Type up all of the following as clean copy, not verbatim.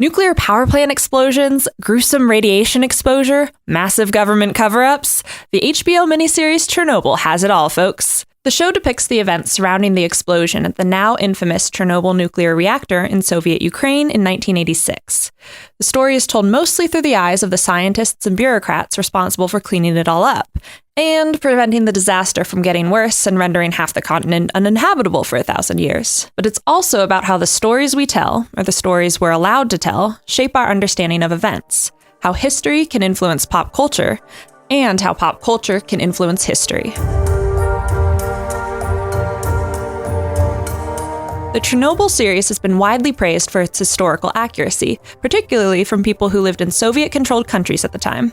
Nuclear power plant explosions, gruesome radiation exposure, massive government cover-ups. The HBO miniseries Chernobyl has it all, folks. The show depicts the events surrounding the explosion at the now infamous Chernobyl nuclear reactor in Soviet Ukraine in 1986. The story is told mostly through the eyes of the scientists and bureaucrats responsible for cleaning it all up, and preventing the disaster from getting worse and rendering half the continent uninhabitable for 1,000 years. But it's also about how the stories we tell, or the stories we're allowed to tell, shape our understanding of events, how history can influence pop culture, and how pop culture can influence history. The Chernobyl series has been widely praised for its historical accuracy, particularly from people who lived in Soviet-controlled countries at the time.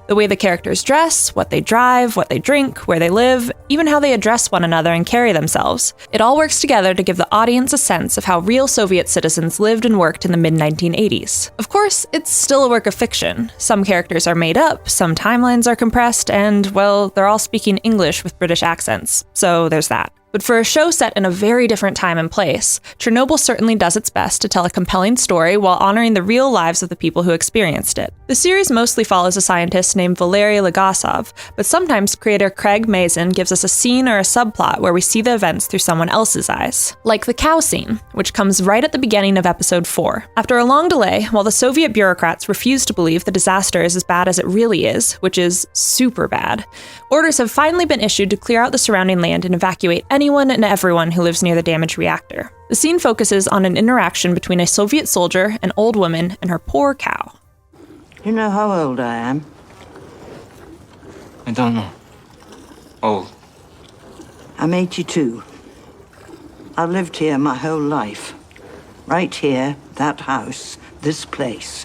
The way the characters dress, what they drive, what they drink, where they live, even how they address one another and carry themselves. It all works together to give the audience a sense of how real Soviet citizens lived and worked in the mid-1980s. Of course, it's still a work of fiction. Some characters are made up, some timelines are compressed, and, well, they're all speaking English with British accents. So there's that. But for a show set in a very different time and place, Chernobyl certainly does its best to tell a compelling story while honoring the real lives of the people who experienced it. The series mostly follows a scientist named Valery Legasov, but sometimes creator Craig Mazin gives us a scene or a subplot where we see the events through someone else's eyes. Like the cow scene, which comes right at the beginning of episode 4. After a long delay, while the Soviet bureaucrats refuse to believe the disaster is as bad as it really is, which is super bad, orders have finally been issued to clear out the surrounding land and evacuate anyone and everyone who lives near the damaged reactor. The scene focuses on an interaction between a Soviet soldier, an old woman, and her poor cow. You know how old I am? I don't know. Old. I'm 82. I've lived here my whole life. Right here, that house, this place.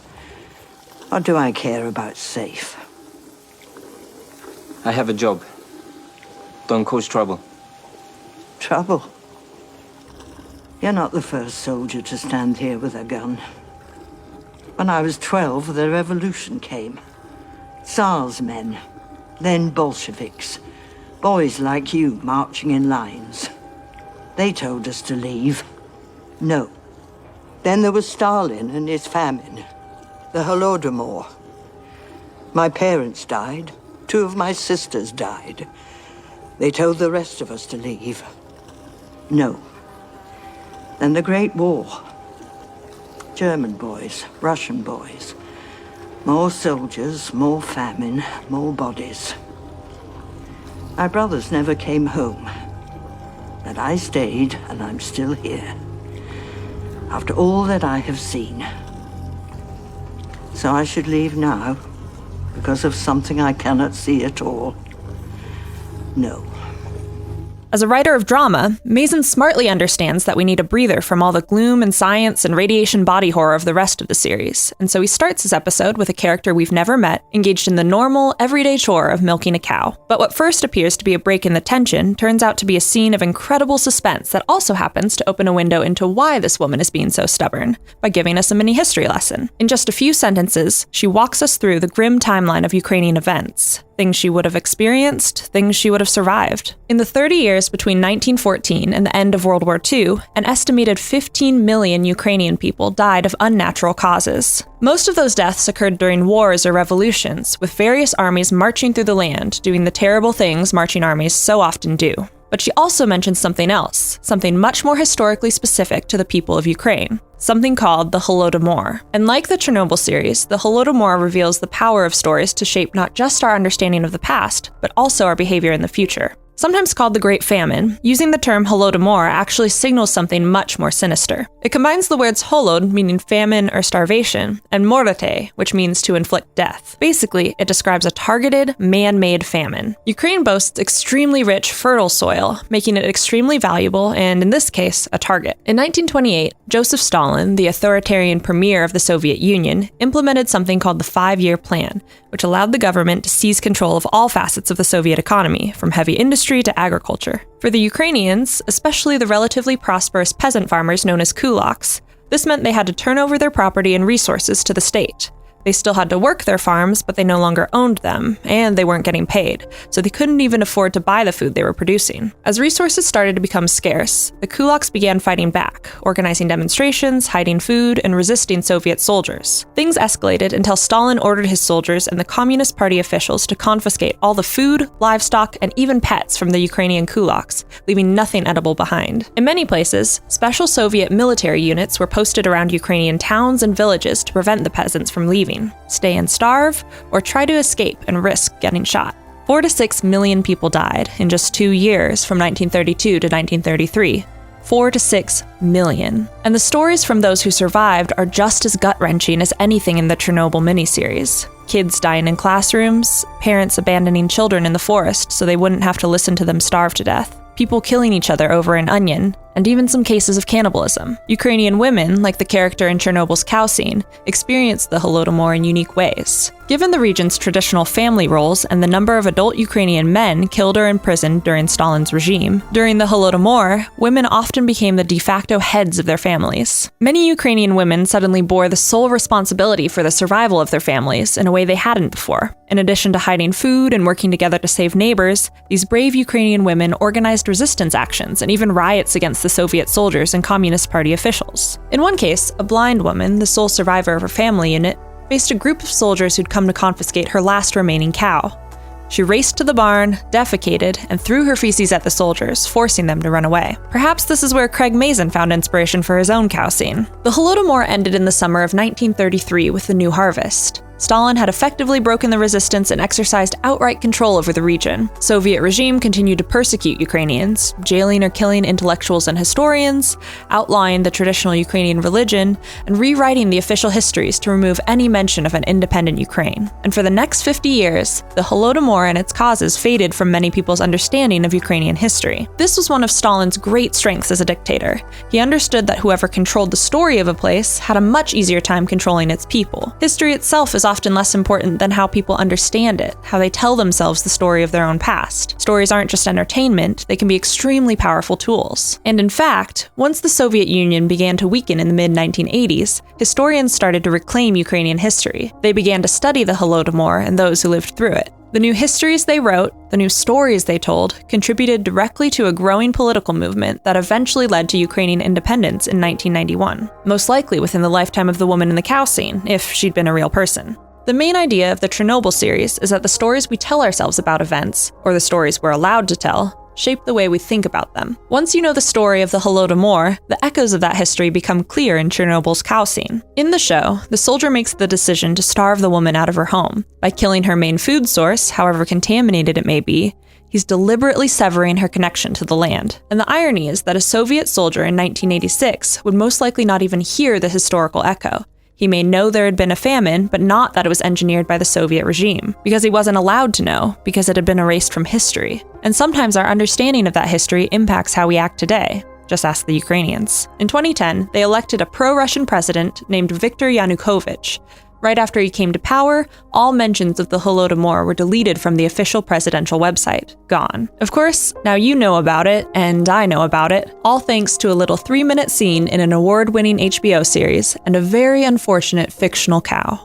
What do I care about safe? I have a job. Don't cause trouble. Trouble? You're not the first soldier to stand here with a gun. When I was 12, the revolution came. Tsar's men, then Bolsheviks. Boys like you marching in lines. They told us to leave. No. Then there was Stalin and his famine. The Holodomor. My parents died. 2 of my sisters died. They told the rest of us to leave. No. Then the Great War. German boys, Russian boys. More soldiers, more famine, more bodies. My brothers never came home. But I stayed, and I'm still here. After all that I have seen. So I should leave now, because of something I cannot see at all. No. As a writer of drama, Mazin smartly understands that we need a breather from all the gloom and science and radiation body horror of the rest of the series, and so he starts his episode with a character we've never met, engaged in the normal, everyday chore of milking a cow. But what first appears to be a break in the tension turns out to be a scene of incredible suspense that also happens to open a window into why this woman is being so stubborn, by giving us a mini history lesson. In just a few sentences, she walks us through the grim timeline of Ukrainian events. Things she would have experienced, things she would have survived. In the 30 years between 1914 and the end of World War II, an estimated 15 million Ukrainian people died of unnatural causes. Most of those deaths occurred during wars or revolutions, with various armies marching through the land, doing the terrible things marching armies so often do. But she also mentions something else, something much more historically specific to the people of Ukraine, something called the Holodomor. And like the Chernobyl series, the Holodomor reveals the power of stories to shape not just our understanding of the past, but also our behavior in the future. Sometimes called the Great Famine, using the term Holodomor actually signals something much more sinister. It combines the words holod, meaning famine or starvation, and morte, which means to inflict death. Basically, it describes a targeted, man-made famine. Ukraine boasts extremely rich, fertile soil, making it extremely valuable and, in this case, a target. In 1928, Joseph Stalin, the authoritarian premier of the Soviet Union, implemented something called the 5-year plan, which allowed the government to seize control of all facets of the Soviet economy, from heavy industry to agriculture. For the Ukrainians, especially the relatively prosperous peasant farmers known as kulaks, this meant they had to turn over their property and resources to the state. They still had to work their farms, but they no longer owned them, and they weren't getting paid, so they couldn't even afford to buy the food they were producing. As resources started to become scarce, the kulaks began fighting back, organizing demonstrations, hiding food, and resisting Soviet soldiers. Things escalated until Stalin ordered his soldiers and the Communist Party officials to confiscate all the food, livestock, and even pets from the Ukrainian kulaks, leaving nothing edible behind. In many places, special Soviet military units were posted around Ukrainian towns and villages to prevent the peasants from leaving, stay and starve, or try to escape and risk getting shot. 4 to 6 million people died in just 2 years from 1932 to 1933. 4 to 6 million. And the stories from those who survived are just as gut-wrenching as anything in the Chernobyl miniseries. Kids dying in classrooms, parents abandoning children in the forest so they wouldn't have to listen to them starve to death, people killing each other over an onion, and even some cases of cannibalism. Ukrainian women, like the character in Chernobyl's cow scene, experienced the Holodomor in unique ways. Given the region's traditional family roles and the number of adult Ukrainian men killed or imprisoned during Stalin's regime, during the Holodomor, women often became the de facto heads of their families. Many Ukrainian women suddenly bore the sole responsibility for the survival of their families in a way they hadn't before. In addition to hiding food and working together to save neighbors, these brave Ukrainian women organized resistance actions and even riots against the Soviet soldiers and Communist Party officials. In one case, a blind woman, the sole survivor of her family unit, faced a group of soldiers who'd come to confiscate her last remaining cow. She raced to the barn, defecated, and threw her feces at the soldiers, forcing them to run away. Perhaps this is where Craig Mazin found inspiration for his own cow scene. The Holodomor ended in the summer of 1933 with the new harvest. Stalin had effectively broken the resistance and exercised outright control over the region. Soviet regime continued to persecute Ukrainians, jailing or killing intellectuals and historians, outlawing the traditional Ukrainian religion, and rewriting the official histories to remove any mention of an independent Ukraine. And for the next 50 years, the Holodomor and its causes faded from many people's understanding of Ukrainian history. This was one of Stalin's great strengths as a dictator. He understood that whoever controlled the story of a place had a much easier time controlling its people. History itself is often less important than how people understand it, how they tell themselves the story of their own past. Stories aren't just entertainment, they can be extremely powerful tools. And in fact, once the Soviet Union began to weaken in the mid-1980s, historians started to reclaim Ukrainian history. They began to study the Holodomor and those who lived through it. The new histories they wrote, the new stories they told, contributed directly to a growing political movement that eventually led to Ukrainian independence in 1991, most likely within the lifetime of the woman in the cow scene, if she'd been a real person. The main idea of the Chernobyl series is that the stories we tell ourselves about events, or the stories we're allowed to tell, shape the way we think about them. Once you know the story of the Holodomor, the echoes of that history become clear in Chernobyl's cow scene. In the show, the soldier makes the decision to starve the woman out of her home. By killing her main food source, however contaminated it may be, he's deliberately severing her connection to the land. And the irony is that a Soviet soldier in 1986 would most likely not even hear the historical echo. He may know there had been a famine, but not that it was engineered by the Soviet regime, because he wasn't allowed to know, because it had been erased from history. And sometimes our understanding of that history impacts how we act today. Just ask the Ukrainians. In 2010, they elected a pro-Russian president named Viktor Yanukovych. Right after he came to power, all mentions of the Holodomor were deleted from the official presidential website. Gone. Of course, now you know about it, and I know about it, all thanks to a little 3-minute scene in an award-winning HBO series and a very unfortunate fictional cow.